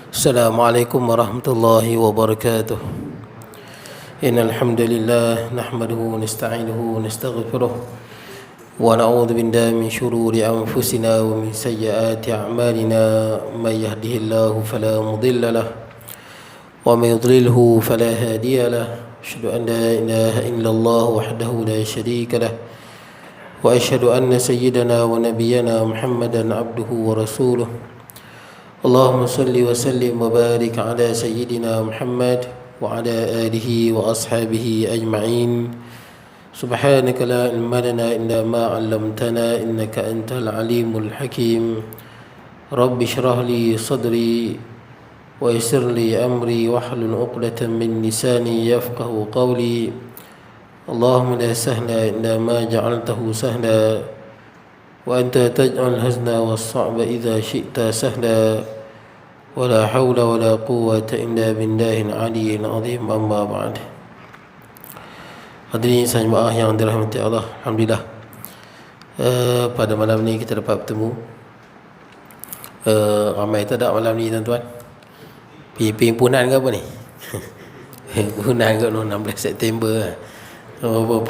السلام عليكم ورحمة الله وبركاته. إن الحمد لله نحمده ونستعينه ونستغفره ونعوذ بالله من شرور أنفسنا ومن سيئات أعمالنا. من يهده الله فلا مضل له ومن يضلله فلا هادي له. أشهد أن لا إله إلا الله وحده لا شريك له وأشهد أن سيدنا ونبينا محمدا عبده ورسوله. اللهم صل وسلم وبارك على سيدنا محمد وعلى آله وأصحابه أجمعين. سبحانك لا علم لنا إلا ما علمتنا إنك أنت العليم الحكيم. رب اشرح لي صدري ويسر لي أمري واحلل عقدة من لساني يفقه قولي. اللهم لا سهل إلا ما جعلته سهلا وأنت تجعل الحزن والصعب إذا شئت سهلا. ولا حول ولا قوة إلا بالله العلي العظيم. أما بعد. Hadirin jemaah yang dirahmati Allah, alhamdulillah, pada malam ni kita dapat bertemu. Ramai tak ada malam ni tuan-tuan? Himpunan ke apa ni? Himpunan ke 16 September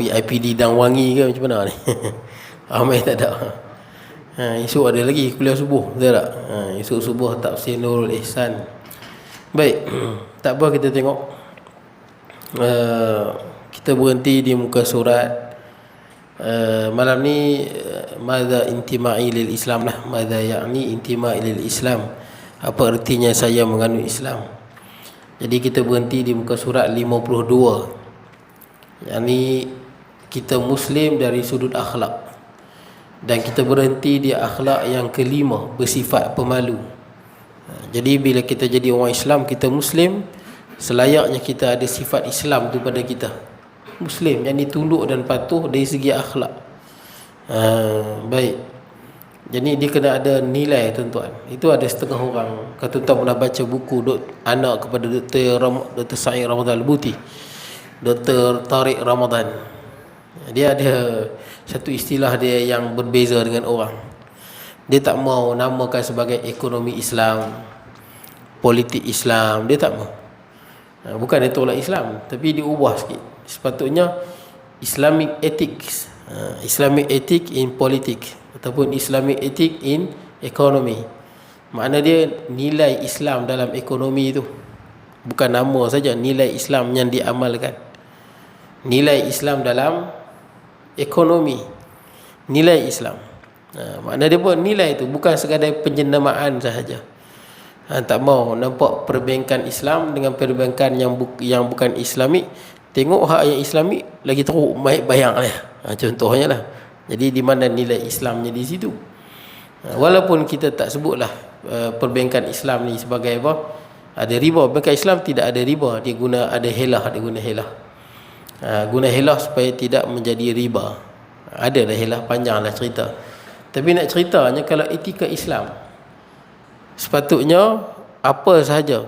IPD Dangwangi ke macam mana ni? Ramai tak ada. Esok ada lagi kuliah subuh, betul tak? Esok subuh tafsir Nurul Ihsan. Baik, tak apa, kita tengok. Kita berhenti di muka surat. Malam ni madza intima'i lil Islam lah. Madza ya'ni intima'i lil Islam. Apa artinya saya menganut Islam? Jadi kita berhenti di muka surat 52. Yani kita Muslim dari sudut akhlak. Dan kita berhenti di akhlak yang kelima, bersifat pemalu. Jadi bila kita jadi orang Islam, kita Muslim, selayaknya kita ada sifat Islam tu pada kita. Muslim yang ditunduk dan patuh dari segi akhlak. Baik. Jadi dia kena ada nilai, tuan-tuan. Itu ada setengah orang. Kalau tuan-tuan pernah baca buku anak kepada Dr. Sa'id Ramadan Al-Buti, Dr. Tariq Ramadan, dia ada satu istilah dia yang berbeza dengan orang. Dia tak mau namakan sebagai ekonomi Islam, politik Islam. Dia tak mau. Bukan dia tolak Islam, tapi dia ubah sikit. Sepatutnya Islamic ethics, Islamic ethics in politics, ataupun Islamic ethics in economy. Makna dia nilai Islam dalam ekonomi itu. Bukan nama saja, nilai Islam yang diamalkan. Nilai Islam dalam ekonomi, nilai Islam. Makna dia pun nilai itu bukan sekadar penjenamaan sahaja. Tak mau nampak perbankan Islam dengan perbankan yang bukan Islamik. Tengok hak yang Islamik lagi teruk baik bayang lah. Contohnya lah. Jadi di mana nilai Islamnya di situ. Walaupun kita tak sebutlah perbankan Islam ni sebagai apa, ada riba. Perbankan Islam tidak ada riba, dia guna helah. Guna helah supaya tidak menjadi riba. Ada dah helah, panjang lah cerita. Tapi nak ceritanya, kalau etika Islam, sepatutnya apa sahaja,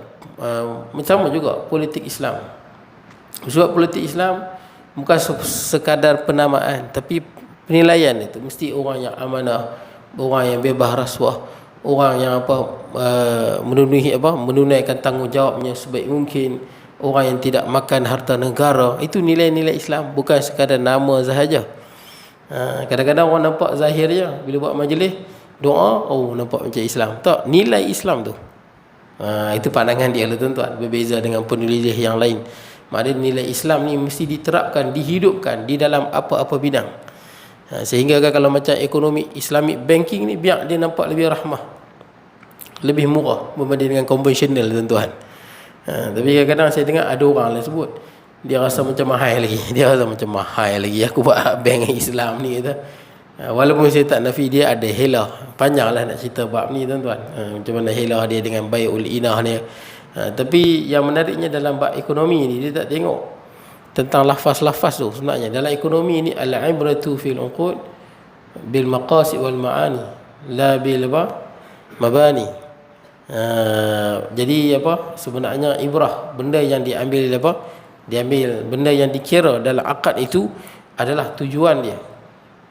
sama juga politik Islam. Sebab politik Islam bukan sekadar penamaan, tapi penilaian itu mesti orang yang amanah, orang yang bebas rasuah, orang yang menunaikan tanggungjawabnya sebaik mungkin, orang yang tidak makan harta negara. Itu nilai-nilai Islam, bukan sekadar nama sahaja. Kadang-kadang orang nampak zahir je. Bila buat majlis doa, nampak macam Islam. Tak, nilai Islam tu. Itu pandangan dia lah, tuan-tuan. Berbeza dengan penulis yang lain. Maknanya nilai Islam ni mesti diterapkan, dihidupkan di dalam apa-apa bidang. Sehingga kalau macam ekonomi Islamic banking ni, biar dia nampak lebih rahmah, lebih murah berbanding dengan konvensional, tuan-tuan. Tapi kadang-kadang saya dengar ada orang lah sebut, dia rasa macam mahal lagi. Aku buat bank Islam ni, kata. Walaupun saya tak nafi dia ada helah. Panjang lah nak cerita bab ni, tuan-tuan. Macam mana helah dia dengan bai'ul inah ni. Tapi yang menariknya dalam bab ekonomi ni, dia tak tengok tentang lafaz-lafaz tu. Sebenarnya dalam ekonomi ni, al-ibratu fil uqud bil maqasid wal ma'ani la bil mabani. Jadi sebenarnya ibrah, benda yang diambil benda yang dikira dalam akad itu adalah tujuan dia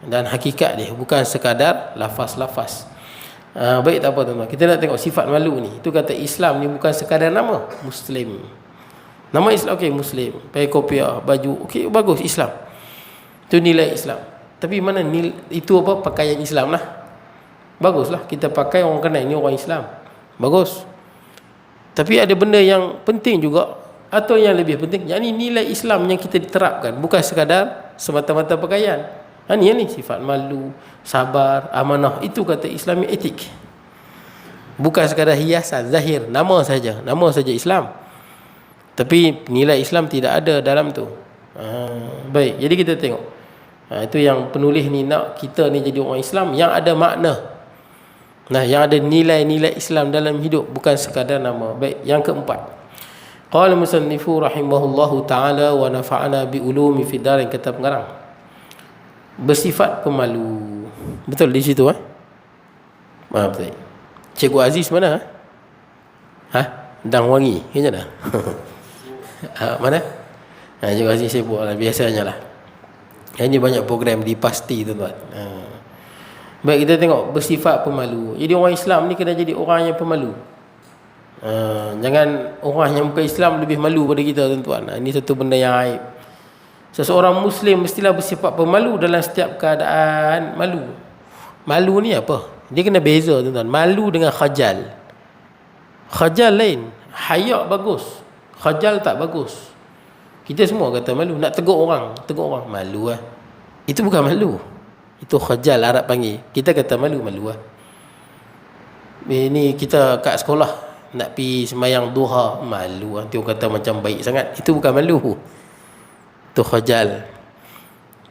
dan hakikat dia, bukan sekadar lafaz-lafaz. Baik, tak apa tuan-tuan. Kita nak tengok sifat malu ni. Itu kata Islam ni bukan sekadar nama. Muslim. Nama Islam, okey, Muslim. Pakai kopiah, baju, okey, bagus, Islam. Itu nilai Islam. Tapi mana nilai, itu apa? Pakaian Islam lah. Baguslah kita pakai, orang kenal ni orang Islam. Bagus. Tapi ada benda yang penting juga, atau yang lebih penting, yang ni nilai Islam yang kita diterapkan, bukan sekadar semata-mata pakaian. Ni sifat malu, sabar, amanah. Itu kata Islami etik. Bukan sekadar hiasan zahir, nama saja Islam. Tapi nilai Islam tidak ada dalam tu. Baik, jadi kita tengok. Itu yang penulis ni nak kita ni jadi orang Islam yang ada makna. Yang ada nilai-nilai Islam dalam hidup, bukan sekadar nama. Baik, yang keempat. Qala musannifu rahimahullahu ta'ala wa nafa'ana bi ulumi fi darin, kata pengarang. Bersifat pemalu. Betul di situ betul. Cikgu Aziz mana? Dang wangi. Kayaknya dah. Mana? Cikgu Aziz sibuk lah, biasanya lah. Ini banyak program di Pasti tuan-tuan. Baik, kita tengok bersifat pemalu. Jadi orang Islam ni kena jadi orang yang pemalu. Jangan orang yang bukan Islam lebih malu pada kita tuan-tuan. Ini satu benda yang aib. Seseorang Muslim mestilah bersifat pemalu dalam setiap keadaan. Malu ni apa? Dia kena beza tuan-tuan. Malu dengan khajal. Khajal lain. Haya bagus, khajal tak bagus. Kita semua kata malu. Nak tegur orang malu Itu bukan malu. Itu khajal, Arab panggil. Kita kata malu Ini kita kat sekolah nak pergi sembahyang duha, malu. Nanti orang kata macam baik sangat. Itu bukan malu. Itu khajal.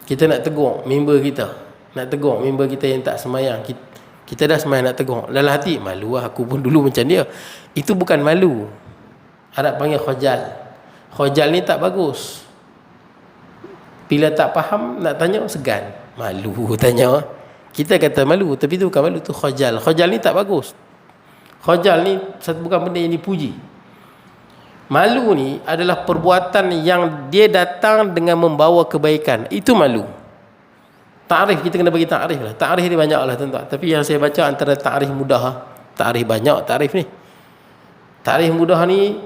Kita nak tegur member kita. Yang tak sembahyang. Kita dah sembahyang nak tegur. Dalam hati, malu aku pun dulu macam dia. Itu bukan malu. Arab panggil khajal. Khajal ni tak bagus. Bila tak faham nak tanya, segan. Malu tanya. Kita kata malu, tapi itu bukan malu, tu khajal. Khajal ni tak bagus. Khajal ni bukan benda yang dipuji. Malu ni adalah perbuatan yang dia datang dengan membawa kebaikan. Itu malu. Ta'rif, kita kena bagi ta'rif lah. Ta'rif ni banyak lah tuan-tuan. Tapi yang saya baca antara ta'rif mudah. Ta'rif banyak, ta'rif ni. Ta'rif mudah ni,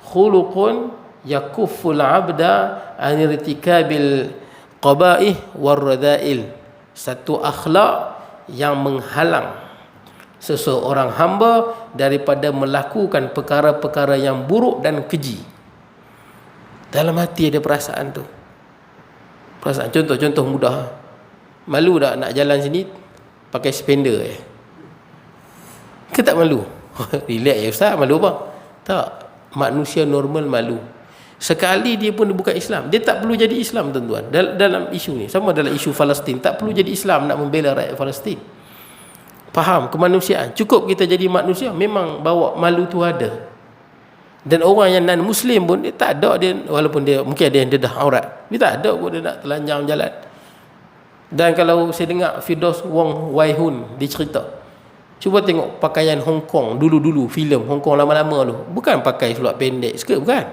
khuluqun yakufful abda anirtikabil qabaih warrada'il. Satu akhlak yang menghalang seseorang hamba daripada melakukan perkara-perkara yang buruk dan keji. Dalam hati ada perasaan tu. Perasaan, contoh mudah. Malu tak nak jalan sini pakai spender Ke tak malu? Relax ya Ustaz, malu apa? Tak. Manusia normal malu. Sekali dia pun bukan Islam, dia tak perlu jadi Islam tuan-tuan. Dalam isu ni, sama dalam isu Palestin, tak perlu jadi Islam nak membela rakyat Palestin. Faham kemanusiaan. Cukup kita jadi manusia, memang bawa malu tu ada. Dan orang yang non-Muslim pun dia tak ada, dia walaupun dia mungkin ada yang dedah aurat, dia tak ada pun dia nak telanjang jalan. Dan kalau saya dengar Firdaus Wong Wai Hun dia cerita, cuba tengok pakaian Hong Kong dulu-dulu, filem Hong Kong lama-lama dulu, bukan pakai seluar pendek, skirt, bukan.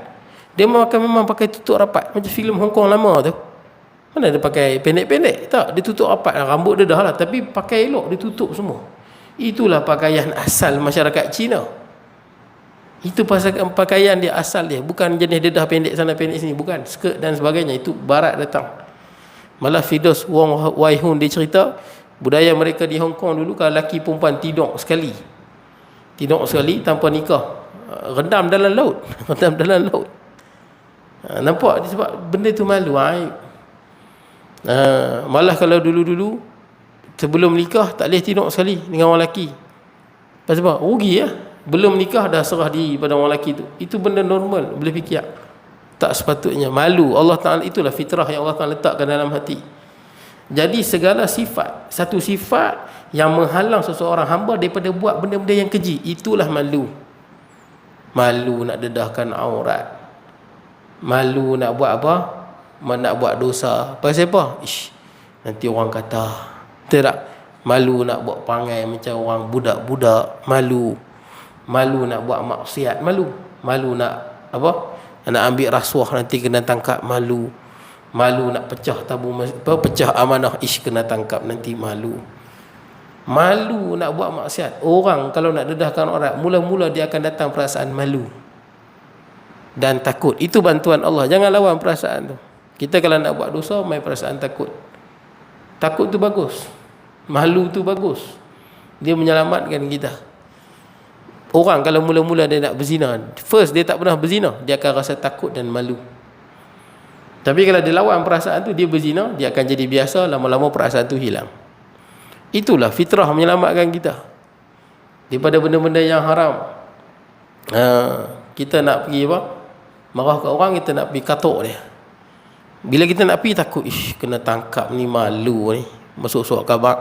Dia memang pakai tutup rapat macam filem Hong Kong lama tu. Mana dia pakai pendek-pendek? Tak, dia tutup rapat. Rambut dia dah lah, tapi pakai elok, dia tutup semua. Itulah pakaian asal masyarakat Cina. Itu pakaian dia asal dia, bukan jenis dedah pendek sana pendek sini, bukan. Skirt dan sebagainya, itu barat datang. Malah Firdaus Wong Wai Hun dia cerita, budaya mereka di Hong Kong dulu, kalau lelaki perempuan tidur sekali tanpa nikah, rendam dalam laut. Nampak? Sebab benda tu malu, aib. Malah kalau dulu-dulu sebelum nikah tak boleh tidur sekali dengan orang lelaki. Pasal apa? Rugi belum nikah dah serah diri pada orang lelaki tu. Itu benda normal, boleh fikir. Tak sepatutnya. Malu. Allah Ta'ala, itulah fitrah yang Allah Ta'ala letakkan dalam hati. Jadi segala sifat, satu sifat yang menghalang seseorang hamba daripada buat benda-benda yang keji, itulah malu. Malu nak dedahkan aurat, malu nak buat apa? Nak buat dosa. Pasal apa? Nanti orang kata. Betul tak? Malu nak buat perangai macam orang budak-budak, malu. Malu nak buat maksiat, malu. Malu nak apa? Nak ambil rasuah, nanti kena tangkap, malu. Malu nak pecah tabung, pecah amanah, kena tangkap, nanti malu. Malu nak buat maksiat. Orang kalau nak dedahkan orang, mula-mula dia akan datang perasaan malu dan takut. Itu bantuan Allah. Jangan lawan perasaan tu. Kita kalau nak buat dosa, main perasaan takut. Takut tu bagus. Malu tu bagus. Dia menyelamatkan kita. Orang kalau mula-mula dia nak berzina, first dia tak pernah berzina, dia akan rasa takut dan malu. Tapi kalau dia lawan perasaan tu, dia berzina, dia akan jadi biasa, lama-lama perasaan tu hilang. Itulah fitrah menyelamatkan kita daripada benda-benda yang haram. Kita nak pergi apa? Marah kat orang, kita nak pergi katuk dia. Bila kita nak pergi takut, kena tangkap ni, malu ni, masuk-masuk kabak,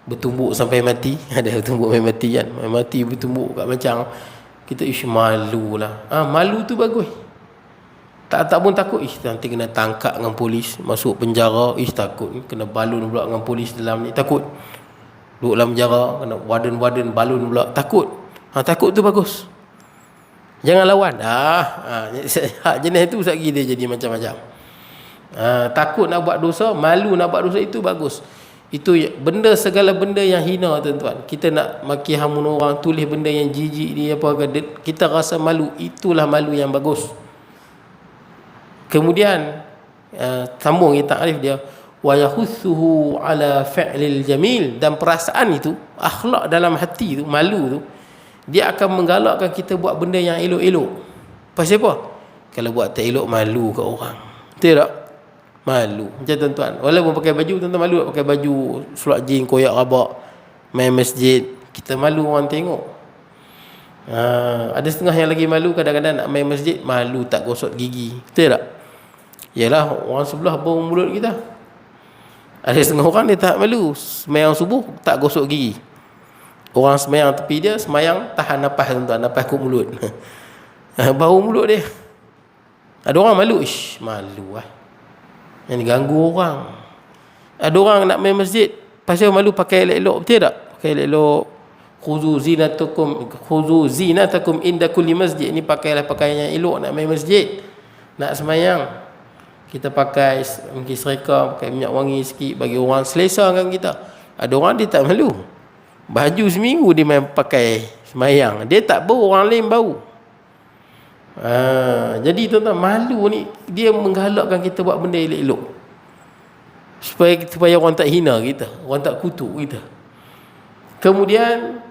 bertumbuk sampai mati. Ada bertumbuk sampai mati kan, mati bertumbuk kat macam kita, malu lah. Malu tu bagus. Tak pun takut, nanti kena tangkap dengan polis, masuk penjara, takut, kena balun pula dengan polis dalam ni, takut. Duduk dalam penjara, kena warden balun pula, takut. Takut tu bagus. Jangan lawan. Hak jenis tu sekali dia jadi macam-macam. Takut nak buat dosa, malu nak buat dosa, itu bagus. Itu benda, segala benda yang hina, tuan-tuan. Kita nak maki hamun orang, tulis benda yang jijik dia apa, kita rasa malu, itulah malu yang bagus. Kemudian sambung kita takrif dia, wa yahussuhu ala fi'lil jamil, dan perasaan itu, akhlak dalam hati tu, malu tu, dia akan menggalakkan kita buat benda yang elok-elok. Pasal apa? Kalau buat tak elok, malu kat orang. Betul tak? Malu. Macam tuan-tuan, walaupun pakai baju, tuan-tuan malu tak pakai baju seluar jeans koyak rabak, main masjid, kita malu orang tengok. Ada setengah yang lagi malu, kadang-kadang nak main masjid, malu tak gosok gigi. Betul tak? Yalah, orang sebelah bau mulut kita. Ada setengah orang dia tak malu, semayang subuh tak gosok gigi. Orang semayang tepi dia, semayang tahan nafas, tuan-tuan, nafas kat mulut. Bau mulut dia. Ada orang malu, malu yang ganggu orang. Ada orang nak main masjid, pasal malu pakai elok-elok, betul tak? Pakai elok-elok. Khuzu zinatakum inda kulli masjid. Ini pakailah pakaian yang elok nak main masjid, nak semayang. Kita pakai mungkin serika, pakai minyak wangi sikit, bagi orang selesa dengan kita. Ada orang dia tak malu, baju seminggu dia main pakai semayang, dia tak bau, orang lain bau. Jadi tuan-tuan, malu ni dia menggalakkan kita buat benda elok-elok, supaya orang tak hina kita, orang tak kutuk kita. Kemudian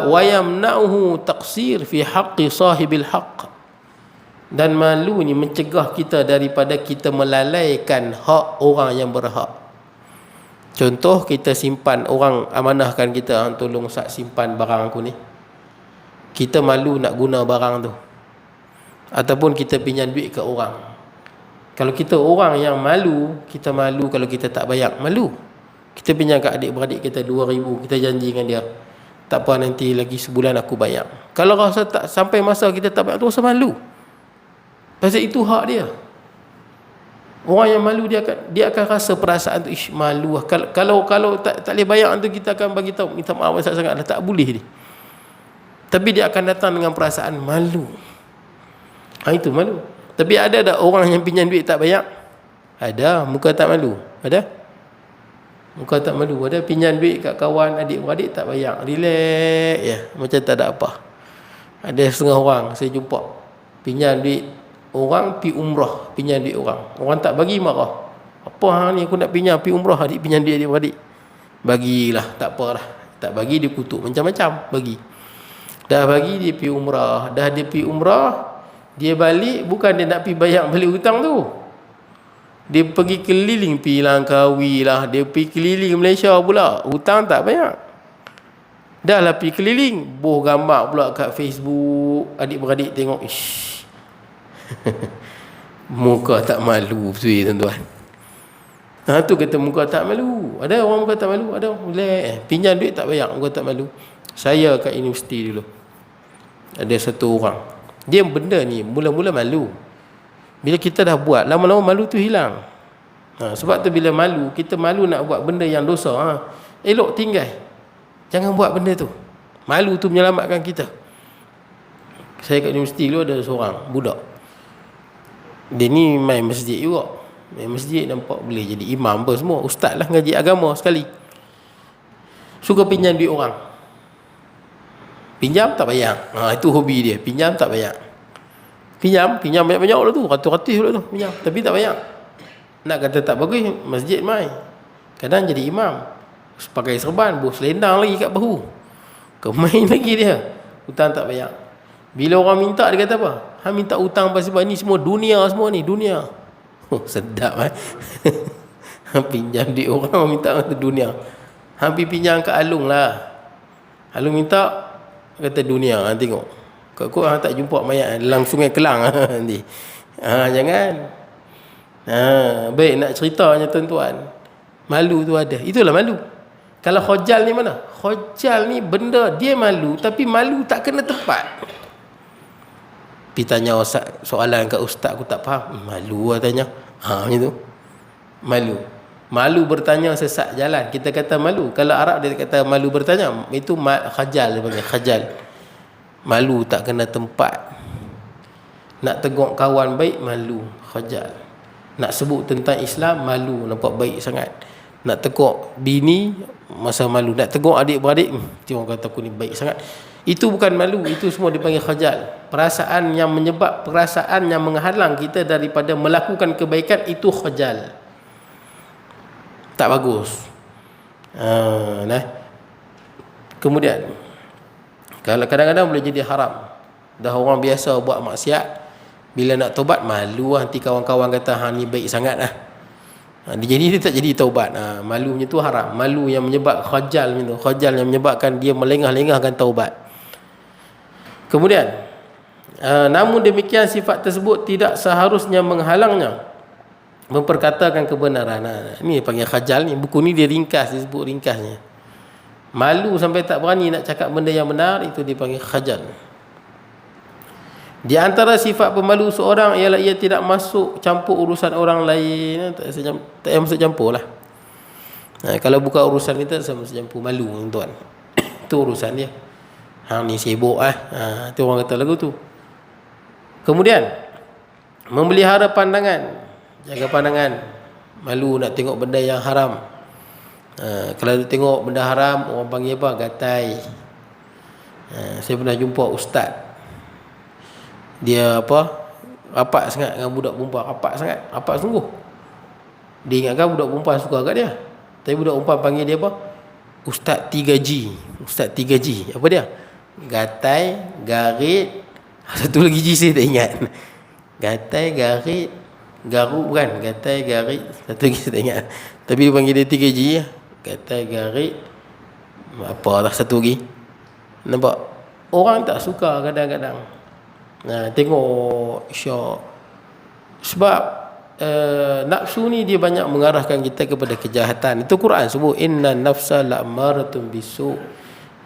wa yamna'uhu taqsir fi haqqi sahibil haqq, dan malu ni mencegah kita daripada kita melalaikan hak orang yang berhak. Contoh, kita simpan, orang amanahkan kita, tolong simpan barang aku ni, kita malu nak guna barang tu, ataupun kita pinjam duit ke orang. Kalau kita orang yang malu, kita malu kalau kita tak bayar, malu. Kita pinjam kat adik-beradik kita 2,000, kita janji dengan dia, tak apa, nanti lagi sebulan aku bayar. Kalau rasa tak sampai masa kita tak bayar, tu rasa malu. Pasal itu hak dia. Orang yang malu, dia akan rasa perasaan tu, malu. Kalau tak boleh bayar tu, kita akan bagi tahu, minta maaf sangat-sangat, tak boleh ni. Tapi dia akan datang dengan perasaan malu. Itu malu. Tapi ada tak orang yang pinjam duit tak bayar? Ada, muka tak malu. Ada? Muka tak malu. Ada pinjam duit kat kawan, adik-beradik tak bayar, relax ya, macam tak ada apa. Ada setengah orang saya jumpa, pinjam duit orang pi umrah, pinjam duit orang tak bagi, marah. Apa ni, aku nak pinjam pi umrah, adik pinjam duit adik-beradik, bagilah, tak apalah. Tak bagi dia kutuk macam-macam, bagi. Dah bagi dia pi umrah, dah dia pi umrah, dia balik, bukan dia nak pi bayar balik hutang tu, dia pergi keliling, pi Langkawi lah, dia pergi keliling Malaysia pula, hutang tak bayar. Dah lah pergi keliling, boh gambar pula kat Facebook, adik-beradik tengok, muka tak malu betul tuan-tuan. Tu kata muka tak malu. Ada orang muka tak malu, ada boleh pinjam duit tak bayar, muka tak malu. Saya kat universiti dulu, ada satu orang, dia benda ni mula-mula malu, bila kita dah buat, lama-lama malu tu hilang. Sebab tu bila malu, kita malu nak buat benda yang dosa, elok tinggal, jangan buat benda tu. Malu tu menyelamatkan kita. Saya kat universiti dulu ada seorang budak, dia ni main masjid juga, main masjid, nampak boleh jadi imam apa semua, ustaz lah, ngaji agama sekali. Suka pinjam duit orang. Pinjam tak bayar. Itu hobi dia. Pinjam tak bayar. Pinjam banyak-banyak lah tu. Ratus-ratus lah tu. Pinjam. Tapi tak bayar. Nak kata tak bagus, masjid mai. Kadang jadi imam. Pakai serban, bos selendang lagi kat bahu. Kau main lagi dia. Hutang tak bayar. Bila orang minta, dia kata apa? Han minta hutang sebab ni semua dunia semua ni. Dunia. Oh, sedap Han pinjam duit orang minta dunia. Han pergi pinjam kat Alung lah. Alung minta, kata dunia. Han tengok. Kau Han tak jumpa mayat dalam Sungai Kelang nanti. Jangan. Baik, nak ceritanya tuan-tuan, malu tu ada. Itulah malu. Kalau khojal ni mana? Khojal ni benda dia malu, tapi malu tak kena tempat. Pergi tanya soalan kat ustaz, aku tak faham. Malu lah tanya. Macam tu. Malu bertanya sesat jalan. Kita kata malu. Kalau Arab dia kata malu bertanya. Itu khajal dia panggil. Khajal. Malu tak kena tempat. Nak tegur kawan baik, malu. Khajal. Nak sebut tentang Islam, malu, nampak baik sangat. Nak tegur bini, masa malu. Nak tegur adik-beradik, orang kata aku ni baik sangat. Itu bukan malu, itu semua dipanggil khajal. Perasaan yang menghalang kita daripada melakukan kebaikan, itu khajal. Tak bagus. Kemudian, kalau kadang-kadang boleh jadi haram. Dah orang biasa buat maksiat, bila nak taubat, malu lah. Nanti kawan-kawan kata, ni baik sangat lah. Jadi dia tak jadi taubat. Malu macam tu haram. Malu yang menyebab khajal macam tu. Khajal yang menyebabkan dia melengah-lengahkan taubat. Kemudian, namun demikian sifat tersebut tidak seharusnya menghalangnya memperkatakan kebenaran. Ni panggil khajal ni. Buku ni dia ringkas, disebut ringkasnya. Malu sampai tak berani nak cakap benda yang benar, itu dipanggil khajal. Di antara sifat pemalu seorang ialah ia tidak masuk campur urusan orang lain. Tak payah masuk campur lah. Kalau bukan urusan kita, tak masuk campur. Malu tuan. Itu urusan dia. Hang ni sibuk lah. Itu orang kata lagu tu. Kemudian, memelihara pandangan. Jaga pandangan. Malu nak tengok benda yang haram. Kalau tengok benda haram, orang panggil apa? Gatai. Saya pernah jumpa ustaz. Dia rapat sangat dengan budak perempuan. Rapat sungguh. Dia ingatkan budak perempuan suka kat dia. Tapi budak perempuan panggil dia apa? Ustaz 3G. Ustaz 3G. Apa dia? Gatai, garit. Satu lagi G saya tak ingat. Gatai, garit, garuk bukan? Gatai, garit. Satu lagi saya tak ingat. Tapi dia panggil dia 3G. Gatai, garit. Apalah satu lagi. Nampak? Orang tak suka kadang-kadang. Tengok syok. Sebab nafsu ni dia banyak mengarahkan kita kepada kejahatan. Itu Quran sebut inna nafsa la'amaratun bisu.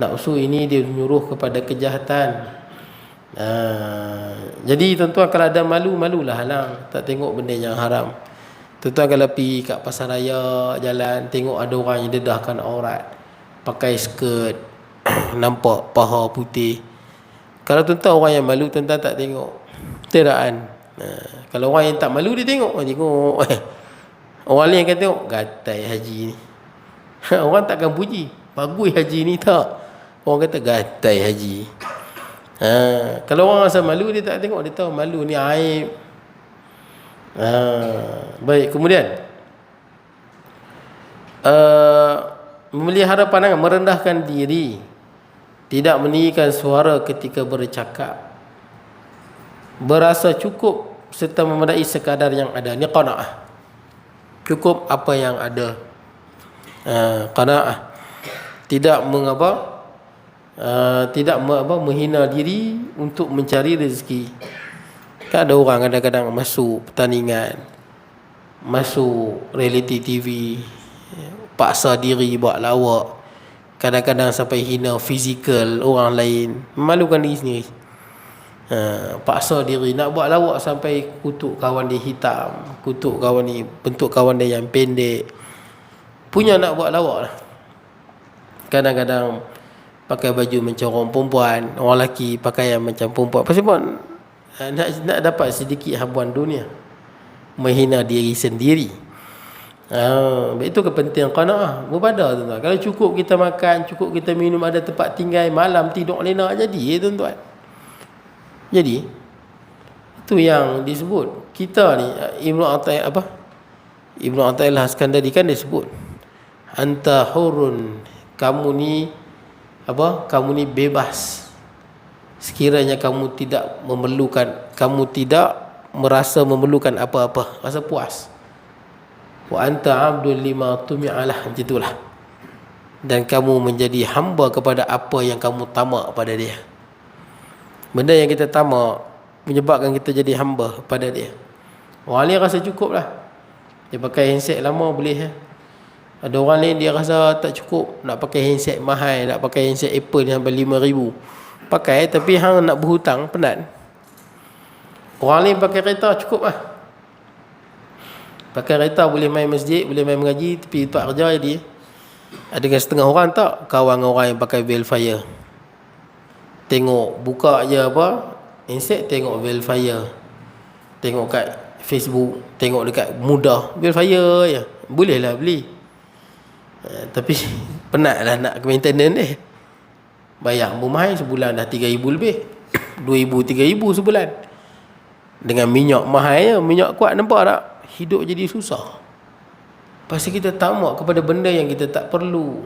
Nafsu ini dia menyuruh kepada kejahatan. Jadi tuan-tuan kalau ada malulah halang. Tak tengok benda yang haram. Tuan-tuan kalau pergi kat pasar raya jalan, tengok ada orang yang dedahkan aurat, pakai skirt, nampak paha putih. Kalau tuan-tuan orang yang malu, tuan-tuan tak tengok. Teraan. Kalau orang yang tak malu, dia tengok. Orang lain akan tengok, gatai haji ni. Orang takkan puji, bagus haji ni tak. Orang kata gatai haji. Kalau orang rasa malu, dia tak tengok. Dia tahu malu ni aib. Baik, kemudian memelihara pandangan, merendahkan diri, tidak meninggikan suara ketika bercakap, berasa cukup serta memadai sekadar yang ada. Ni qanaah. Cukup apa yang ada. Qanaah. Tidak menghina diri untuk mencari rezeki. Kan ada orang kadang-kadang masuk pertandingan, masuk reality TV, paksa diri buat lawak. Kadang-kadang sampai hina fizikal orang lain, memalukan diri sendiri. Paksa diri nak buat lawak sampai kutuk kawan dia hitam, kutuk kawan ni, bentuk kawan dia yang pendek. Punya nak buat lawak lah. Kadang-kadang pakai baju macam orang perempuan, orang lelaki pakaian macam perempuan. Pasal nak dapat sedikit habuan dunia, menghina diri sendiri. Itu kepentingan qanaah, mubadah tuan-tuan. Kalau cukup kita makan, cukup kita minum, ada tempat tinggal, malam tidur lena jadi tuan-tuan. Jadi itu yang disebut kita ni Ibnu Athaillah Iskandari kan dia sebut anta hurun, kamu ni kamu ni bebas sekiranya kamu tidak memerlukan, kamu tidak merasa memerlukan apa-apa, rasa puas. Wa anta abdul lima tumi'alah, macam dan kamu menjadi hamba kepada apa yang kamu tamak pada dia. Benda yang kita tamak menyebabkan kita jadi hamba pada dia. Orang lain rasa cukup lah, dia pakai handset lama boleh. Ada orang lain dia rasa tak cukup, nak pakai handset mahal, nak pakai handset Apple yang sampai 5,000 pakai, tapi hang nak berhutang penat. Orang lain pakai kereta cukup lah, pakai kereta boleh main masjid, boleh main mengaji, tapi tempat kerja jadi. Ada setengah orang tak kawan orang yang pakai Velfire, tengok buka je handset, tengok Velfire, tengok kat Facebook, tengok dekat Mudah Velfire je, boleh lah beli. Tapi penat lah nak ke maintenance dia, bayar mahal, sebulan dah 3,000 lebih 2,000 3,000 sebulan. Dengan minyak mahal, minyak kuat, nampak tak? Hidup jadi susah. Pasal kita tamak kepada benda yang kita tak perlu.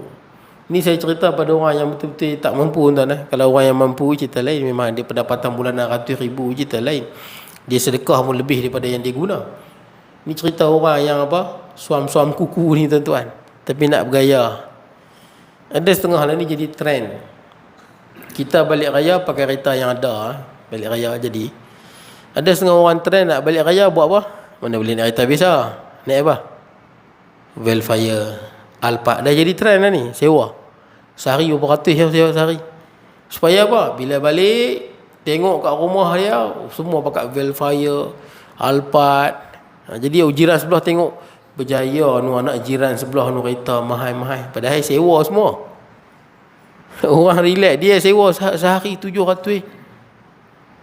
Ni saya cerita pada orang yang betul-betul tak mampu tuan. Kalau orang yang mampu cerita lain, memang dia pendapatan bulanan ratus ribu cerita lain, dia sedekah pun lebih daripada yang dia guna. Ni cerita orang yang suam-suam kuku ni tuan-tuan, tapi nak bergaya. Ada setengah lah ni jadi trend. Kita balik raya pakai kereta yang ada, balik raya jadi. Ada setengah orang trend nak balik raya buat apa? Mana boleh naik kereta biasa, naik apa? Velfire, Alphard. Dah jadi trend lah ni, sewa. Sehari berapa ratus sewa sehari. Supaya apa? Bila balik, tengok kat rumah dia, semua pakai Velfire, Alphard. Jadi jiran sebelah tengok, berjaya nu anak jiran sebelah nu kereta mahal-mahal. Padahal sewa semua. Orang relax, dia sewa sehari 700.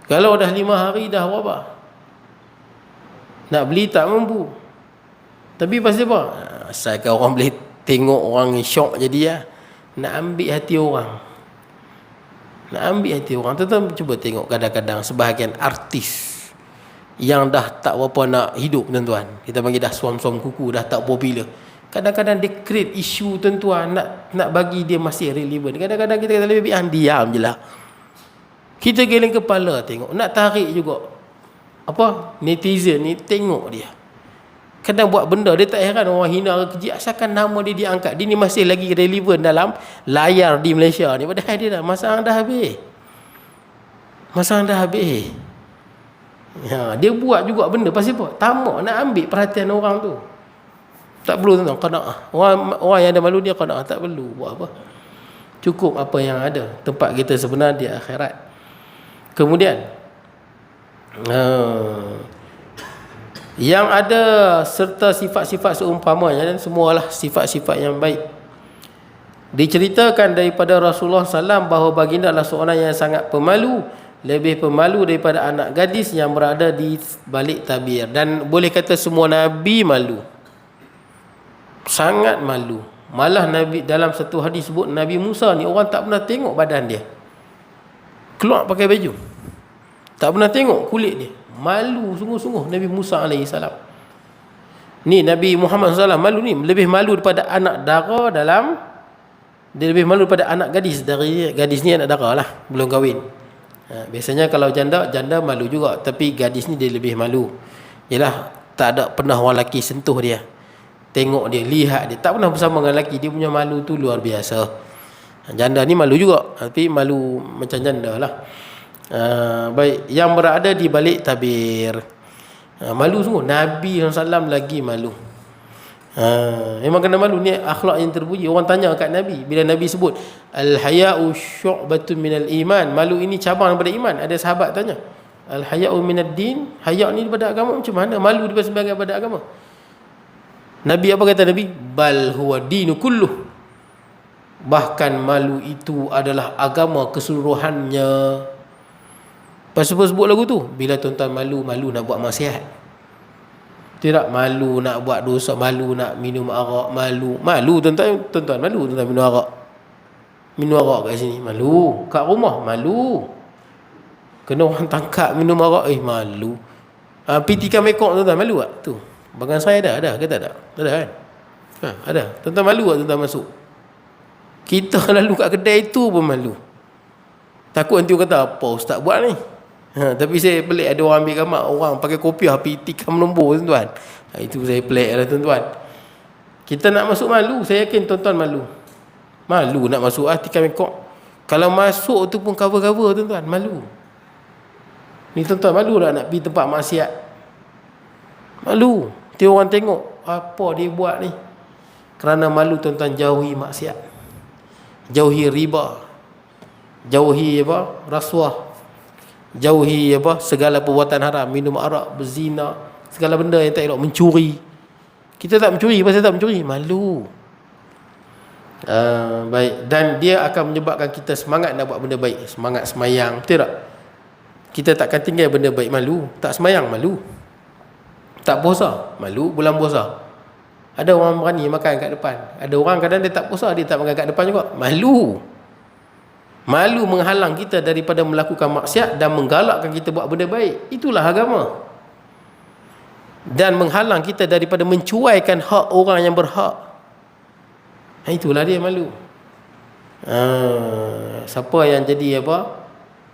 Kalau dah 5 hari dah berapa? Nak beli tak mampu. Tapi pasal apa? Asalkan orang boleh tengok orang syok jadi ya. Nak ambil hati orang. Nak ambil hati orang. Tuan-tuan cuba tengok kadang-kadang sebahagian artis yang dah tak berapa nak hidup tuan-tuan. Kita panggil dah suam-suam kuku, dah tak popular. Kadang-kadang dia create isu tuan-tuan, nak bagi dia masih relevan. Kadang-kadang kita kata lebih diam je lah. Kita geleng kepala tengok, nak tarik juga netizen ni tengok dia. Kadang buat benda dia tak heran orang hina ke keji, asalkan nama dia diangkat. Dia ni masih lagi relevan dalam layar di Malaysia ni. Padahal dia dah masang dah habis. Dia buat juga benda pasal apa? Tamak nak ambil perhatian orang tu. Tak perlu tuan-tuan qanaah. Orang yang ada malu dia qanaah, tak perlu buat apa. Cukup apa yang ada. Tempat kita sebenar di akhirat. Kemudian yang ada serta sifat-sifat seumpamanya, dan semualah sifat-sifat yang baik. Diceritakan daripada Rasulullah SAW bahawa baginda adalah seorang yang sangat pemalu, lebih pemalu daripada anak gadis yang berada di balik tabir. Dan boleh kata semua Nabi malu, sangat malu. Malah Nabi dalam satu hadis sebut Nabi Musa ni orang tak pernah tengok badan dia, keluar pakai baju, tak pernah tengok kulit dia. Malu sungguh-sungguh Nabi Musa AS. Ni Nabi Muhammad SAW malu ni, lebih malu daripada anak dara dia lebih malu daripada anak gadis. Dari gadis ni anak dara lah, belum kahwin. Biasanya kalau janda malu juga, tapi gadis ni dia lebih malu. Yalah, tak ada pernah orang lelaki sentuh dia, tengok dia, lihat dia, tak pernah bersama dengan lelaki. Dia punya malu tu luar biasa. Janda ni malu juga, tapi malu macam janda lah. Baik, yang berada di balik tabir, malu sungguh. Nabi SAW lagi malu. Memang kena malu. Ni akhlak yang terpuji. Orang tanya kat Nabi, bila Nabi sebut al-haya'u syu'batun minal iman, malu ini cabang daripada iman. Ada sahabat tanya, al-haya'u minad din, haya' ni daripada agama, macam mana malu daripada sebagai daripada agama? Nabi apa kata Nabi? Bal huwa dinu kulluh, bahkan malu itu adalah agama keseluruhannya. Pasal sebut lagu tu, bila tuan-tuan malu nak buat maksiat, Tidak, malu nak buat dosa, malu nak minum arak, malu. Malu tuan-tuan, malu tuan-tuan minum arak. Minum arak kat sini, malu. Kat rumah, malu. Kena orang tangkap minum arak, malu. Pitikan mekok tuan-tuan, malu tak? Tu. Bagan saya ada ke tak ada? Ada kan? Ada. Tuan-tuan malu tak tuan-tuan masuk? Kita lalu kat kedai itu pun malu. Takut nanti orang kata, apa ustaz buat ni? Tapi saya pelik ada orang ambil gambar orang pakai kopiah pergi tikam nombor tuan-tuan. Itu saya pelik lah tuan-tuan. Kita nak masuk malu, saya yakin tuan-tuan malu. Malu nak masuk tikam mekok. Kalau masuk tu pun cover-cover tuan-tuan, malu. Ni tuan-tuan malu tak nak pergi tempat maksiat? Malu. Nanti orang tengok apa dia buat ni. Kerana malu tuan-tuan, jauhi maksiat. Jauhi riba. Jauhi rasuah. Jauhi segala perbuatan haram, minum arak, berzina, segala benda yang tak elok, mencuri. Kita tak mencuri, pasal tak mencuri, malu. Baik, dan dia akan menyebabkan kita semangat nak buat benda baik, semangat semayang, betul tak? Kita takkan tinggal benda baik malu. Tak semayang, malu. Tak puasa, malu bulan puasa. Ada orang berani makan kat depan. Ada orang kadang dia tak puasa, dia tak makan kat depan juga, malu. Malu menghalang kita daripada melakukan maksiat dan menggalakkan kita buat benda baik. Itulah agama. Dan menghalang kita daripada mencuaikan hak orang yang berhak. Itulah dia malu. Siapa yang jadi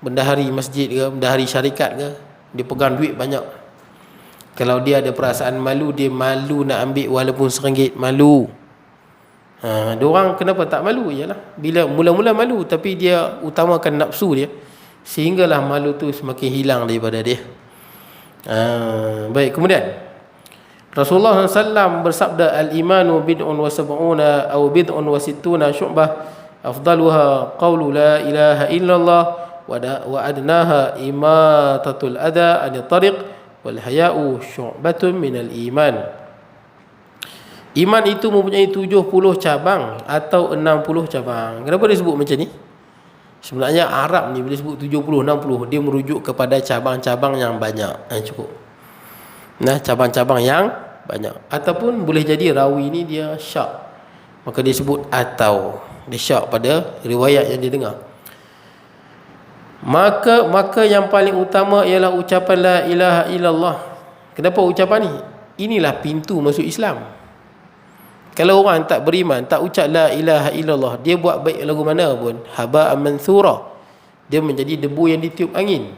bendahari masjid ke, bendahari syarikat ke, dia pegang duit banyak. Kalau dia ada perasaan malu, dia malu nak ambil walaupun RM1, malu. Diorang kenapa tak malu? Ialah bila mula-mula malu, tapi dia utamakan nafsu dia, sehinggalah malu tu semakin hilang daripada dia. Baik, kemudian Rasulullah SAW bersabda, al-imanu bid'un wa sab'una aw bid'un wa sittuna syu'bah, afdaluha qawlu la ilaha illallah wa adnaha imatatul adha anit tariq wal haya'u syu'batun minal iman. Iman itu mempunyai 70 cabang atau 60 cabang. Kenapa dia sebut macam ni? Sebenarnya Arab ni bila sebut 70, 60, dia merujuk kepada cabang-cabang yang banyak. Cukup. Nah, cabang-cabang yang banyak. Ataupun boleh jadi rawi ni dia syak, maka dia sebut atau. Dia syak pada riwayat yang dia dengar. Maka yang paling utama ialah ucapan la ilaha illallah. Kenapa ucapan ni? Inilah pintu masuk Islam. Kalau orang tak beriman, tak ucap la ilaha illallah, dia buat baik lagu mana pun, haba'an mansura, dia menjadi debu yang ditiup angin.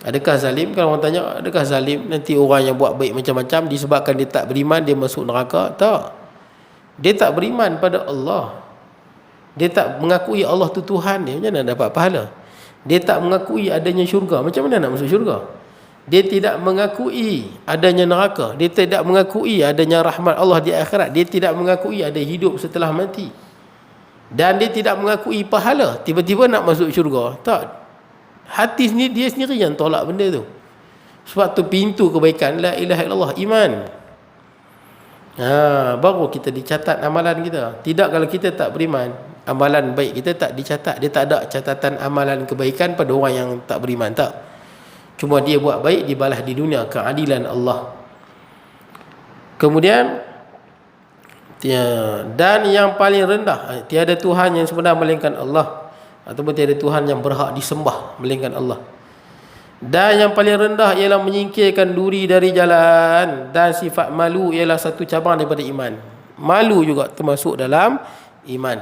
Adakah zalim? Kalau orang tanya, adakah zalim nanti orang yang buat baik macam-macam disebabkan dia tak beriman, dia masuk neraka? Tak. Dia tak beriman pada Allah. Dia tak mengakui Allah tu Tuhan dia, macam mana dapat pahala? Dia tak mengakui adanya syurga, macam mana nak masuk syurga? Dia tidak mengakui adanya neraka. Dia tidak mengakui adanya rahmat Allah di akhirat. Dia tidak mengakui ada hidup setelah mati. Dan dia tidak mengakui pahala. Tiba-tiba nak masuk syurga. Tak. Hati sendiri, dia sendiri yang tolak benda tu. Sebab tu pintu kebaikan, la ilaha illallah, iman. Baru kita dicatat amalan kita. Tidak kalau kita tak beriman, amalan baik kita tak dicatat. Dia tak ada catatan amalan kebaikan pada orang yang tak beriman. Tak. Cuma dia buat baik, dibalas di dunia, keadilan Allah. Kemudian dan yang paling rendah, tiada Tuhan yang sebenar melainkan Allah, ataupun tiada Tuhan yang berhak disembah melainkan Allah. Dan yang paling rendah ialah menyingkirkan duri dari jalan. Dan sifat malu ialah satu cabang daripada iman. Malu juga termasuk dalam iman.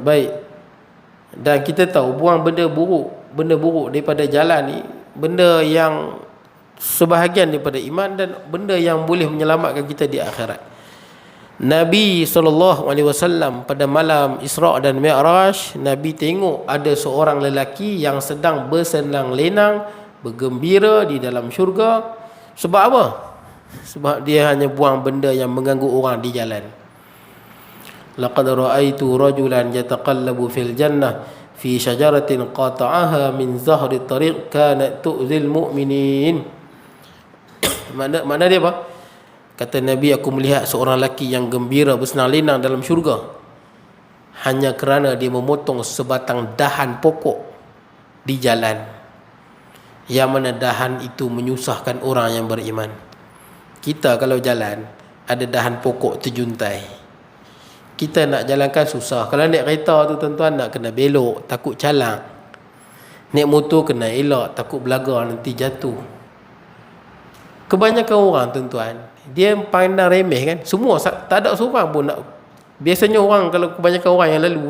Baik. Dan kita tahu buang benda buruk daripada jalan ni, benda yang sebahagian daripada iman dan benda yang boleh menyelamatkan kita di akhirat. Nabi SAW pada malam Isra' dan Mi'raj, Nabi tengok ada seorang lelaki yang sedang bersenang lenang, bergembira di dalam syurga. Sebab apa? Sebab dia hanya buang benda yang mengganggu orang di jalan. Laqad ra'aitu rajulan yataqallabu fil jannah fi syajaratin qata'aha min zahri tariq kanat tu'zil mu'minin. Mana dia apa? Kata Nabi, aku melihat seorang lelaki yang gembira bersenang lenang dalam syurga hanya kerana dia memotong sebatang dahan pokok di jalan, yang mana dahan itu menyusahkan orang yang beriman. Kita kalau jalan ada dahan pokok terjuntai, kita nak jalankan susah. Kalau naik kereta tu tuan-tuan, nak kena belok, takut calak. Naik motor kena elak, takut belagar nanti jatuh. Kebanyakan orang tuan-tuan, dia pandang remeh kan. Semua, tak ada seorang pun nak. Biasanya orang, kalau kebanyakan orang yang lalu,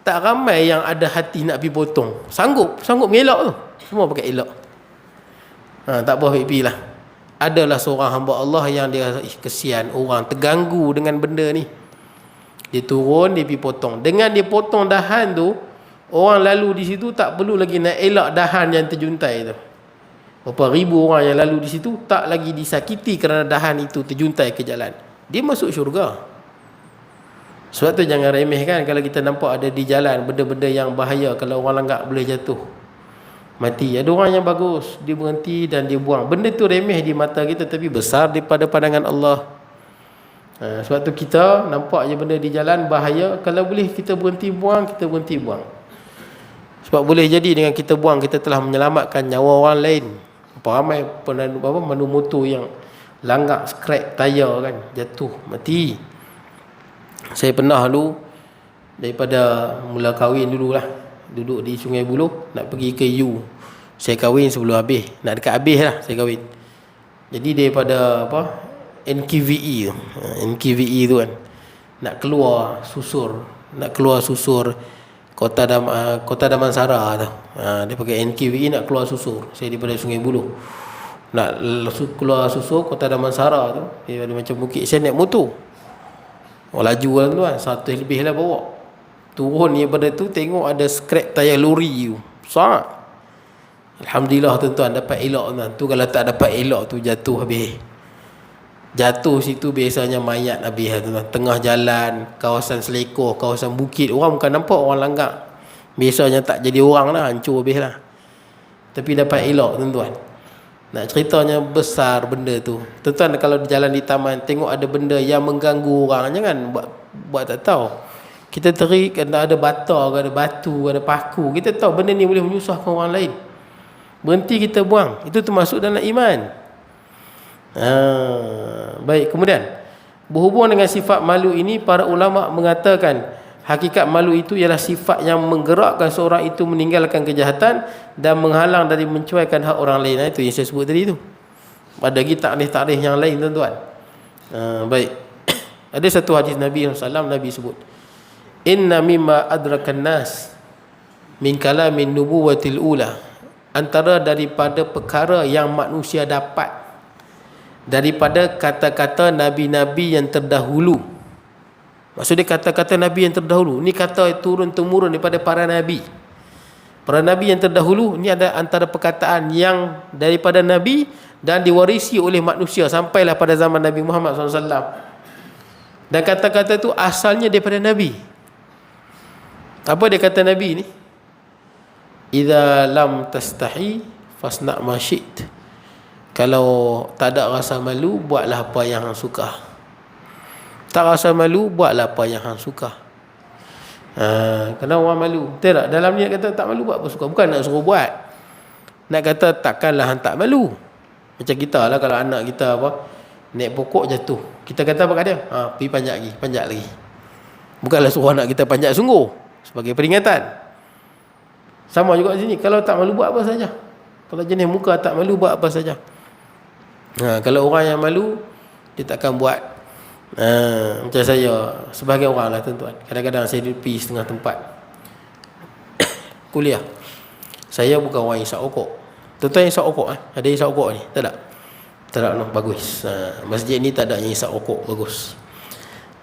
tak ramai yang ada hati nak pergi potong. Sanggup mengelak tu. Semua pakai elak. Tak apa, pergi lah. Adalah seorang hamba Allah yang dia kesian orang terganggu dengan benda ni. Dia turun, dia pergi potong. Dengan dia potong dahan tu, orang lalu di situ tak perlu lagi nak elak dahan yang terjuntai tu. Berapa ribu orang yang lalu di situ tak lagi disakiti kerana dahan itu terjuntai ke jalan. Dia masuk syurga. Sebab tu jangan remehkan kalau kita nampak ada di jalan benda-benda yang bahaya. Kalau orang langgak boleh jatuh, mati. Ada orang yang bagus, dia berhenti dan dia buang. Benda tu remeh di mata kita, tapi besar daripada pandangan Allah. Sebab tu kita nampak je benda di jalan bahaya, kalau boleh kita berhenti buang, kita berhenti buang. Sebab boleh jadi dengan kita buang, kita telah menyelamatkan nyawa orang lain. Ramai manu motor yang langgak, scrap tayar kan, jatuh, mati. Saya pernah dulu, daripada mula kahwin dululah, duduk di Sungai Buloh, nak pergi ke U. Saya kahwin sebelum habis, nak dekat habis lah saya kahwin. Jadi daripada NKVE tu kan, nak keluar susur Kota Damansara tu. Dia pakai NKVE nak keluar susur. Saya daripada Sungai Buloh nak keluar susur Kota Damansara tu, dia ada macam bukit. Saya naik motor, laju lah tu kan, 100 lebih lah bawa. Turun daripada tu, tengok ada scrap tayar lori tu besar. Alhamdulillah tuan-tuan, dapat elok tuan. Tu kalau tak dapat elok tu jatuh habis. Jatuh situ biasanya mayat habis tuan. Tengah jalan, kawasan selekor, kawasan bukit, orang bukan nampak, orang langgak. Biasanya tak jadi orang lah, hancur habis lah. Tapi dapat elok tuan-tuan. Nak ceritanya besar benda tu. Tuan-tuan kalau jalan di taman, tengok ada benda yang mengganggu orang, jangan buat tak tahu. Kita terik, ada bata, ada batu, ada paku, kita tahu benda ni boleh menyusahkan orang lain. Berhenti kita buang. Itu termasuk dalam iman. Baik, kemudian berhubung dengan sifat malu ini, para ulama mengatakan hakikat malu itu ialah sifat yang menggerakkan seorang itu meninggalkan kejahatan dan menghalang dari mencuaikan hak orang lain. Itu yang saya sebut tadi tu. Ada lagi takrif-takrif yang lain tuan-tuan. Baik. Ada satu hadis Nabi SAW, Nabi sebut, inna mimma adrakan nas min kalamin nubuwatil ula, antara daripada perkara yang manusia dapat daripada kata-kata nabi-nabi yang terdahulu. Maksudnya kata-kata nabi yang terdahulu, ni kata turun-temurun daripada para nabi. Para nabi yang terdahulu ni ada antara perkataan yang daripada nabi dan diwarisi oleh manusia sampailah pada zaman Nabi Muhammad SAW. Dan kata-kata tu asalnya daripada nabi. Apa dia kata nabi ni? Idza lam tastahi fasna' ma syi't. Kalau tak ada rasa malu, buatlah apa yang hang suka. Tak rasa malu, buatlah apa yang hang suka. Kena orang malu, betul tak? Dalam niat kata tak malu, buat apa suka. Bukan nak suruh buat. Nak kata takkanlah hang tak malu. Macam kita lah, kalau anak kita naik pokok jatuh, kita kata apa kat dia? Pergi panjat lagi. Bukanlah suruh anak kita panjat sungguh, sebagai peringatan. Sama juga di sini, kalau tak malu buat apa saja. Kalau jenis muka tak malu, buat apa saja. Kalau orang yang malu, dia takkan buat. Macam saya, sebagai orang lah tuan-tuan, kadang-kadang saya pergi setengah tempat kuliah. Saya bukan orang isap rokok. Tuan-tuan isap rokok ada isap rokok ni? Tak ada? Tak ada, no, bagus. Masjid ni tak ada yang isap rokok, bagus.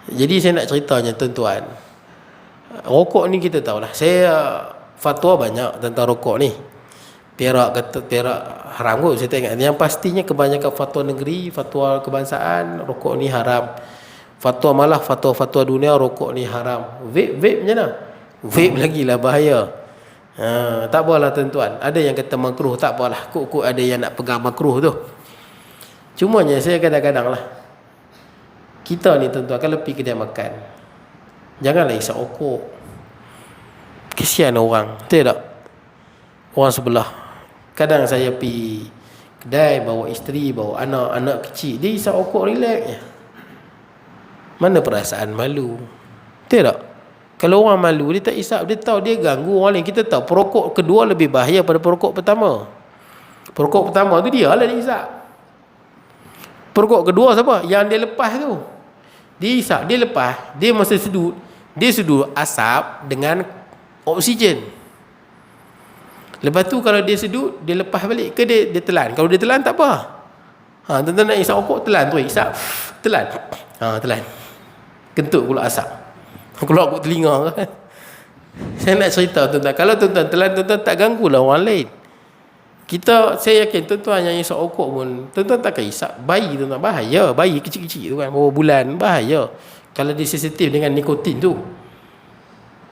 Jadi saya nak ceritanya tuan-tuan, rokok ni kita tahulah, saya fatwa banyak tentang rokok ni. Perak kata perak haram kot, saya tak ingat. Yang pastinya kebanyakan fatwa negeri, fatwa kebangsaan, rokok ni haram. Fatwa dunia, rokok ni haram. Vape macam mana? Vape lagi lah bahaya. Tak apalah tuan-tuan, ada yang kata makruh, tak apalah, kok ada yang nak pegang makruh tu. Cumanya saya kadang-kadang lah, kita ni tuan-tuan kalau pergi kedai makan, janganlah isap rokok. Kesian orang, betul tak? Orang sebelah. Kadang saya pergi kedai, bawa isteri, bawa anak kecil, dia isap rokok relax je. Mana perasaan malu? Betul tak? Kalau orang malu, dia tak isap, dia tahu dia ganggu orang lain. Kita tahu perokok kedua lebih bahaya pada perokok pertama. Perokok pertama tu dia lah dia isap. Perokok kedua siapa? Yang dia lepas tu. Dia isap, dia lepas, dia masa sedut, dia sedut asap dengan oksigen. Lepas tu kalau dia sedut, dia lepas balik ke dia telan? Kalau dia telan tak apa. Tuan-tuan nak isap rokok, telan tu, isap, telan. Telan. Kentut pula asap. Keluar kat telinga kan. Saya nak cerita tuan-tuan, kalau tuan-tuan telan, tuan-tuan tak ganggulah orang lain. Saya yakin tuan-tuan yang isap rokok pun, tuan-tuan takkan isap bayi, tuan-tuan, bahaya. Bayi kecil-kecil tu kan, berapa bulan, bahaya kalau dia sensitif dengan nikotin tu.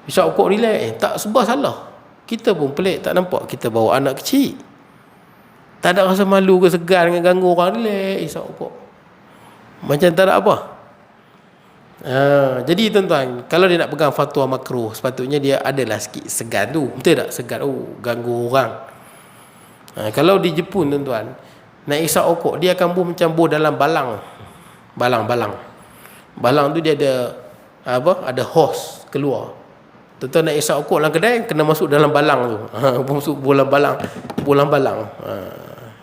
Isap rokok relax, tak sebab salah. Kita pun pelik, tak nampak kita bawa anak kecil, tak ada rasa malu ke segan dengan ganggu orang, relax isap rokok, macam tak ada apa. Jadi tuan-tuan, kalau dia nak pegang fatwa makruh, sepatutnya dia adalah sikit segan tu. Betul tak? Segan, ganggu orang. Kalau di Jepun tuan-tuan, nak isap rokok, dia akan macam dalam balang tu dia ada ada hose keluar. Tuan-tuan nak isap rokok dalam kedai, kena masuk dalam balang tu. Masuk bolang balang.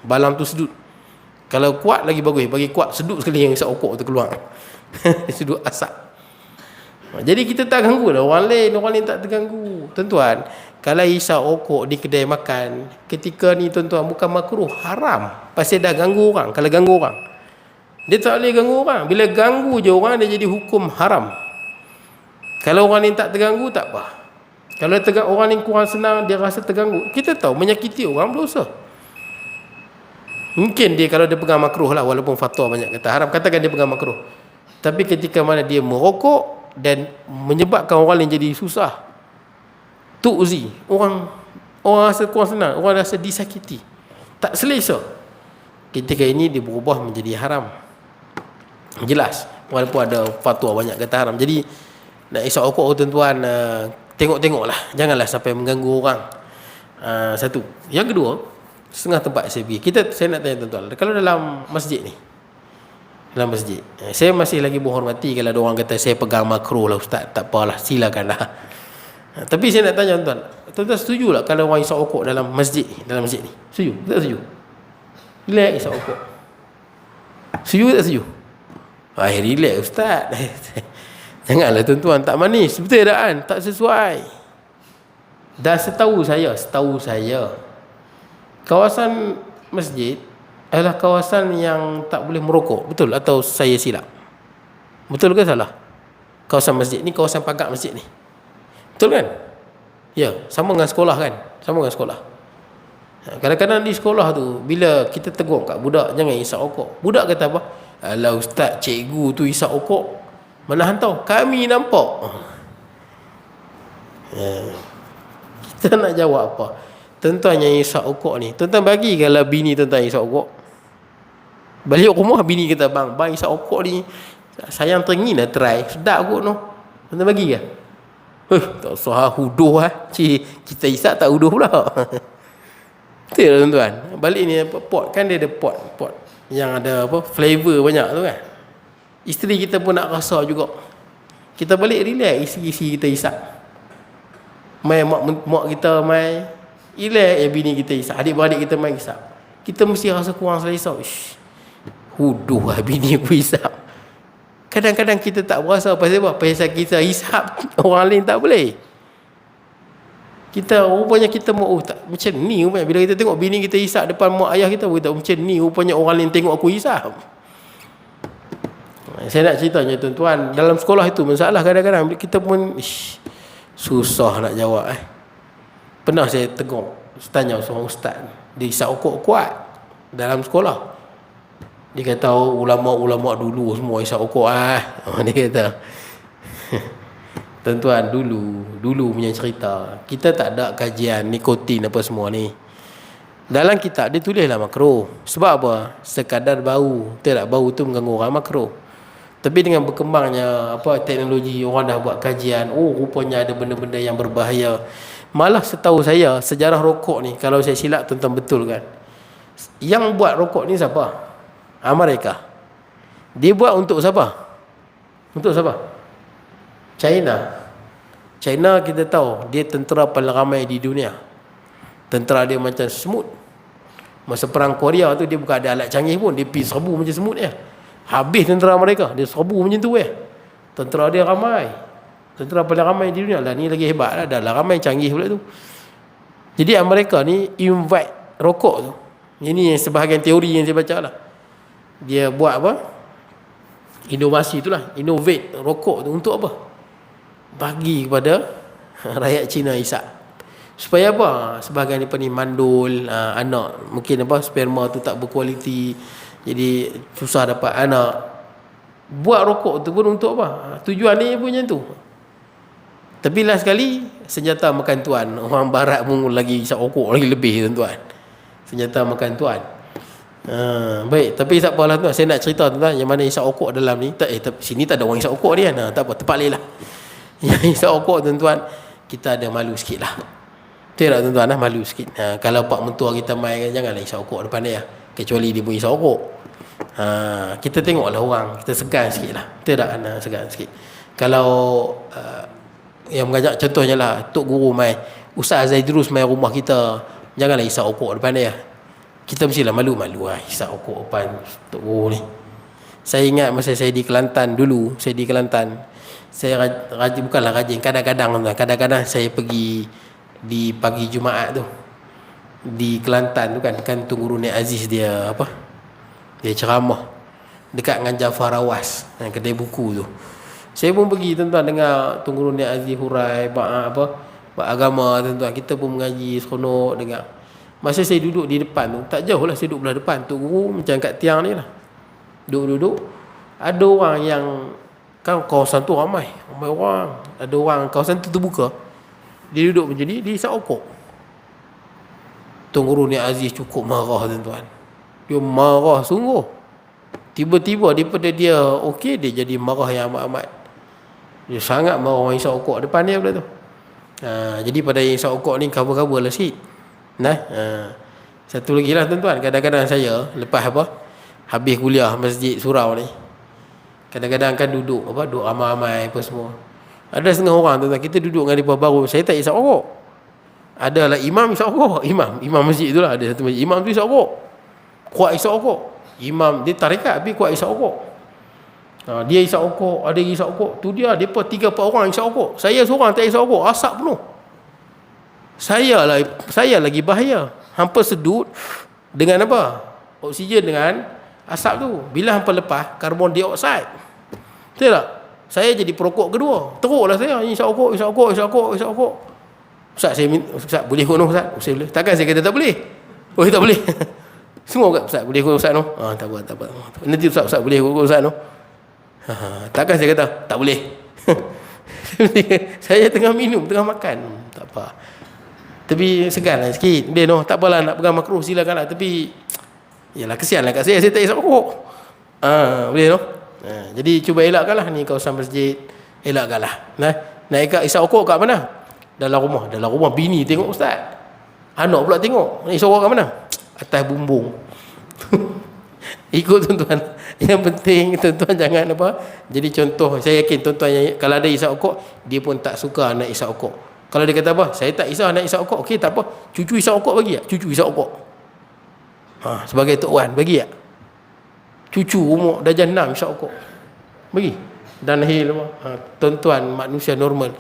Balang tu sedut. Kalau kuat lagi bagus, bagi kuat, sedut sekali yang isap rokok tu keluar. Sedut asap. Jadi kita tak ganggu dah orang lain tak terganggu. Tuan-tuan, kalau isap rokok di kedai makan ketika ni tuan-tuan, bukan makruh, haram. Pasal dah ganggu orang. Kalau ganggu orang, dia tak boleh ganggu orang. Bila ganggu je orang, dia jadi hukum haram. Kalau orang ni tak terganggu, tak apa. Kalau orang ni kurang senang, dia rasa terganggu, kita tahu menyakiti orang berdosa. Mungkin dia kalau dia pegang makruh lah, walaupun fatwa banyak kata haram, katakan dia pegang makruh. Tapi ketika mana dia merokok dan menyebabkan orang lain jadi susah, tu'zi, orang rasa kurang senang, orang rasa disakiti, tak selesa, ketika ini dia berubah menjadi haram. Jelas, walaupun ada fatwa banyak kata haram. Jadi nak isap rokok tuan-tuan, tengok-tengoklah, janganlah sampai mengganggu orang. Satu. Yang kedua, setengah tempat saya pergi, saya nak tanya tuan-tuan, kalau dalam masjid ni, saya masih lagi menghormati kalau ada orang kata saya pegang makruh lah ustaz, tak apalah, silakanlah. Tapi saya nak tanya tuan-tuan setuju tak kalau orang isap rokok dalam masjid ni? Setuju? Tak setuju? Relax isap rokok. Setuju tak setuju? Relax ustaz. Janganlah tuan-tuan, tak manis, betul tak kan? Tak sesuai. Dan setahu saya kawasan masjid adalah kawasan yang tak boleh merokok. Betul atau saya silap? Betul ke salah? Kawasan masjid ni, kawasan pagar masjid ni, betul kan? Ya, sama dengan sekolah kan? Sama dengan sekolah. Kadang-kadang di sekolah tu, bila kita tegur kat budak jangan isap rokok, budak kata apa? Alah ustaz, cikgu tu isap rokok, mana hantau kami nampak. Kita nak jawab apa? Tuan-tuan yang isap rokok ni, tuan-tuan bagi kalau bini tuan-tuan isap rokok, balik rumah bini kata, bang isap rokok ni sayang teringin lah try, sedap kot no, tuan-tuan bagi ke? Tak usah huduh kita isap tak huduh pula. Betul lah tuan-tuan. Balik ni pot kan, dia ada pot yang ada flavor banyak tu kan. Isteri kita pun nak rasa juga. Kita balik relax, isi kita isap. Mak kita relax, bini kita isap, adik-beradik kita isap. Kita mesti rasa kurang selesa. Huduh lah bini aku isap. Kadang-kadang kita tak berasa pasal apa? Pasal kita isap, orang lain tak boleh. Rupanya kita tak, macam ni rupanya. Bila kita tengok bini kita isap depan mak ayah kita, macam ni rupanya orang lain tengok aku isap. Saya nak ceritanya tuan-tuan, dalam sekolah itu masalah kadang-kadang kita pun susah nak jawab. Pernah saya tanya seorang ustaz, dia isap rokok kuat dalam sekolah. Dia kata ulama-ulama dulu semua isap rokok dia kata. Tuan-tuan, dulu punya cerita, kita tak ada kajian nikotin apa semua ni. Dalam kitab dia tulislah makruh. Sebab apa? Sekadar bau. Tidak, bau tu mengganggu orang, makruh. Tapi dengan berkembangnya teknologi, orang dah buat kajian, rupanya ada benda-benda yang berbahaya. Malah setahu saya, sejarah rokok ni, kalau saya silap tuan-tuan betul kan, Yang buat rokok ni siapa? Amerika. Dia buat untuk siapa? Untuk siapa? China. China kita tahu dia tentera paling ramai di dunia. Tentera dia macam semut. Masa perang Korea tu dia bukan ada alat canggih pun, dia pergi serbu macam semut je. Habis tentera mereka, dia serbu macam tu Tentera dia ramai. Tentera paling ramai di dunia lah. Ni lagi hebat lah, dah lah ramai canggih pula tu. Jadi Amerika ni invite rokok tu. Ini sebahagian teori yang saya baca lah. Dia buat apa? Inovasi itulah, innovate rokok tu untuk apa? Bagi kepada rakyat Cina hisap. Supaya apa? Sebahagian apa ni, mandul anak, mungkin apa, sperma tu tak berkualiti, jadi susah dapat anak. Buat rokok tu pun untuk apa? Tujuan dia pun macam tu. Tapi last sekali senjata makan tuan. Orang barat pun lagi hisap rokok lagi lebih tuan-tuan. Senjata makan tuan. Baik, tapi tak apalah tuan, saya nak cerita tuan yang mana hisap rokok dalam ni. Sini tak ada orang hisap rokok ni kan. Tak apa, tempat lain lah. Yang hisap rokok tuan-tuan, kita ada malu sikit lah. Betul tak tuan-tuan lah, malu sikit. Kalau pak mentua kita main, janganlah hisap rokok depan dia, kecuali dia pun hisap rokok. Kita tengoklah orang, kita segan sikit lah. Betul tak? Segan sikit. Kalau yang mengajak, contohnya lah Tok Guru mai, Ustaz Zaidrus mai rumah kita, janganlah hisap rokok depan dia. Kita mestilah malu-malu lah hisap rokok depan Tok Guru ni. Saya ingat masa saya di Kelantan dulu, saya rajin, bukanlah rajin, kadang-kadang saya pergi di pagi Jumaat tu di Kelantan tu kan Tun Guru Nik Aziz dia apa, dia ceramah dekat dengan Jafar Awas, kedai buku tu. Saya pun pergi tuan-tuan, dengar Tun Guru Nik Aziz hurai bab agama tuan-tuan. Kita pun mengaji seronok dengar. Masa saya duduk di depan tu, tak jauh lah, saya duduk belah depan Tok Guru macam kat tiang ni lah, duduk. Ada orang yang kan kawasan tu ramai orang, ada orang kawasan tu terbuka, dia duduk macam ni, dia hisap rokok. Tun Guru Nik Aziz cukup marah tuan-tuan. Dia marah sungguh. Tiba-tiba daripada dia okey, dia jadi marah yang amat-amat. Dia sangat marah orang hisap rokok depan dia pula tu. Jadi pada yang hisap rokok ni cover-cover lah sikit. Satu lagi lah tuan-tuan, kadang-kadang saya lepas habis kuliah masjid surau ni, kadang-kadang kan duduk ramai-ramai apa semua. Ada setengah orang tuan-tuan, kita duduk dengan mereka baru, saya tak hisap rokok. Adalah imam hisap rokok. Imam masjid tu lah, ada satu masjid, imam tu hisap rokok, kuat hisap rokok. Imam dia tarekat tapi kuat hisap rokok. Dia hisap rokok, ada hisap rokok. Tu dia, mereka 3-4 orang hisap rokok. Saya seorang tak hisap rokok, asap penuh. Saya lagi bahaya. Hampa sedut dengan apa? Oksigen dengan asap tu. Bila hampa lepas karbon dioksida. Betul tak? Saya jadi perokok kedua. Teruklah saya hisap rokok. Ustaz, Ustaz boleh kono Ustaz? Saya boleh. Takkan saya kata tak boleh? Oh, tak boleh. Semua kat Ustaz boleh kono Ustaz no? Tak apa. Nanti Ustaz boleh kono Ustaz no? Takkan saya kata tak boleh. Saya tengah minum, tengah makan, tak apa. Tapi seganlah sikit. Dia no, tak apalah, nak pegang makruh silakanlah, tapi yalah kesianlah kat saya tak hisap rokok. Boleh no? Jadi cuba elakkanlah ni kawasan masjid, elakkanlah. Nak hisap rokok kat mana? Dalam rumah bini tengok Ustaz. Anak pula tengok. Hisap rokok kat mana? Atas bumbung. Ikut tuan-tuan. Yang penting tuan-tuan jangan apa. Jadi contoh, saya yakin tuan-tuan yang kalau ada hisap rokok, dia pun tak suka nak hisap rokok. Kalau dia kata apa, saya tak hisap nak hisap rokok, okey tak apa, cucu hisap rokok bagi tak? Cucu hisap rokok. Sebagai Tok Wan bagi tak? Cucu umur darjah 6 hisap rokok. Bagi. Dan lahir tuan-tuan manusia normal.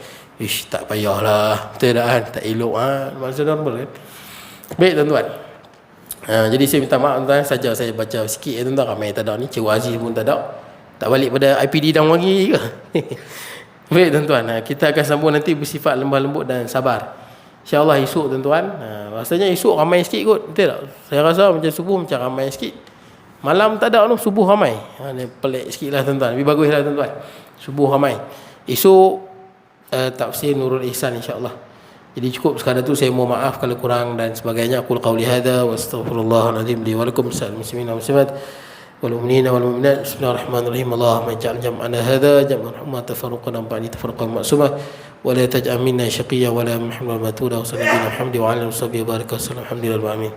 Tak payahlah. Betul tak kan? Tak elok manusia normal kan. Baik tuan-tuan. Jadi saya minta maaf tuan-tuan, saja saya baca sikit tuan-tuan, ramai tak ada ni, Cikgu Aziz pun tak ada. Tak balik pada IPD dan wangi ke? Baik tuan-tuan, kita akan sambung nanti bersifat lemah lembut dan sabar. InsyaAllah esok tuan-tuan. Rasanya esok ramai sikit kot, betul tak? Saya rasa macam subuh macam ramai sikit. Malam tak ada tu, subuh ramai. Ni pelik sikit lah tuan-tuan, lebih bagus lah tuan-tuan. Subuh ramai. Esok tafsir Nurul Ihsan insyaAllah. Jadi cukup sekadar tu, saya mohon maaf kalau kurang dan sebagainya. Aqul qawli hadza wa astaghfirullahalazim li wa lakum sa'il muslimin wal muslimat wal mu'minina wal mu'minat. Bismillahirrahmanirrahim. Allahumma ij'al jam'ana hadza jam'an rahmatan tafarruqana ba'di tafarruqan ma'sumah wa la taj'al minna shaqiyyan wa la mahmulan matuda wa sallallahu alaihi wa ala alihi wa sahbihi wa baraka. Alhamdulillah. Amin.